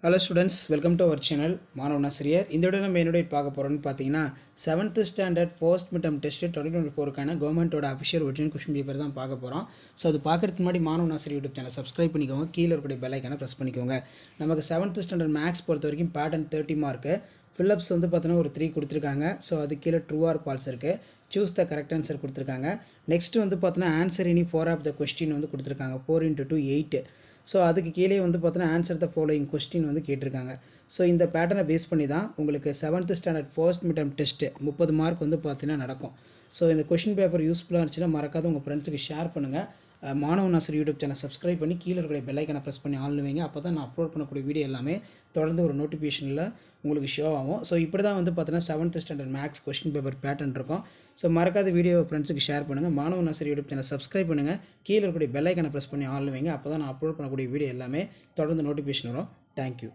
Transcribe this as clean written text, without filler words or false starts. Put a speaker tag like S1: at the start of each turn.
S1: Hello students, welcome to our channel மாணவன் ஆசிரியர். இந்த வீடியோல நம்ம என்னோட பார்க்க போறோம்னு பாத்தீங்கன்னா 7th standard first midterm test 2024 கான கவர்மெண்டோட official original question paper தான் பார்க்க போறோம். சோ அது பார்க்கிறதுக்கு முன்னாடி மாணவன் ஆசிரியர் YouTube channel subscribe பண்ணிக்கோங்க. கீழ இருக்கக்கூடிய bell icon-ஐ press பண்ணிக்கோங்க. நமக்கு 7th standard maths பொறுத்த வரைக்கும் pattern 30 மார்க். Fill-ups வந்து பார்த்தீங்கன்னா ஒரு 3 கொடுத்திருக்காங்க. சோ அது கீழ true or false இருக்கு. Choose the correct answer கொடுத்திருக்காங்க. Next வந்து பார்த்தீங்கன்னா answer any 4 of the question வந்து கொடுத்திருக்காங்க. 4 into 2 8. ஸோ அதுக்கு கீழே வந்து பார்த்தீங்கன்னா ஆன்சர் த ஃபாலோயிங் கொஸ்டின் வந்து கேட்டிருக்காங்க. ஸோ இந்த பேட்டர்னை பேஸ் பண்ணி தான் உங்களுக்கு 7th standard first midterm test 30 mark வந்து பார்த்தீங்கன்னா நடக்கும். ஸோ இந்த கொஸ்டின் பேப்பர் யூஸ்ஃபுல்லாக இருந்துச்சுன்னா மறக்காத உங்கள் ஃப்ரெண்ட்ஸுக்கு ஷேர் பண்ணுங்கள். மாணவன் ஆசிரியர் யூடியூப் சேனல் சப்ஸ்கிரைப் பண்ணி கீழே இருக்கிற பெல் ஐக்கனை ப்ரெஸ் பண்ணி ஆன் வைங்க. அப்போ தான் நான் அப்லோட் பண்ணக்கூடிய வீடியோ எல்லாமே தொடர்ந்து ஒரு நோட்டிஃபிகேஷனில் உங்களுக்கு ஷோ ஆகும். ஸோ இப்படி தான் வந்து பார்த்தீங்கன்னா 7th standard maths question paper pattern இருக்கும். ஸோ மறக்காத வீடியோ ஃப்ரெண்ட்ஸுக்கு ஷேர் பண்ணுங்கள். மாணவன் ஆசிரியர் யூடியூப் சேனல் சப்ஸ்கிரைப் பண்ணுங்கள். கீழே இருக்கக்கூடிய பெல் ஐக்கனை ப்ரெஸ் பண்ணி ஆன் வைங்க. அப்போ தான் நான் அப்லோட் பண்ணக்கூடிய வீடியோ எல்லாமே தொடர்ந்து நோட்டிஃபிகேஷன் வரும். தேங்க்யூ.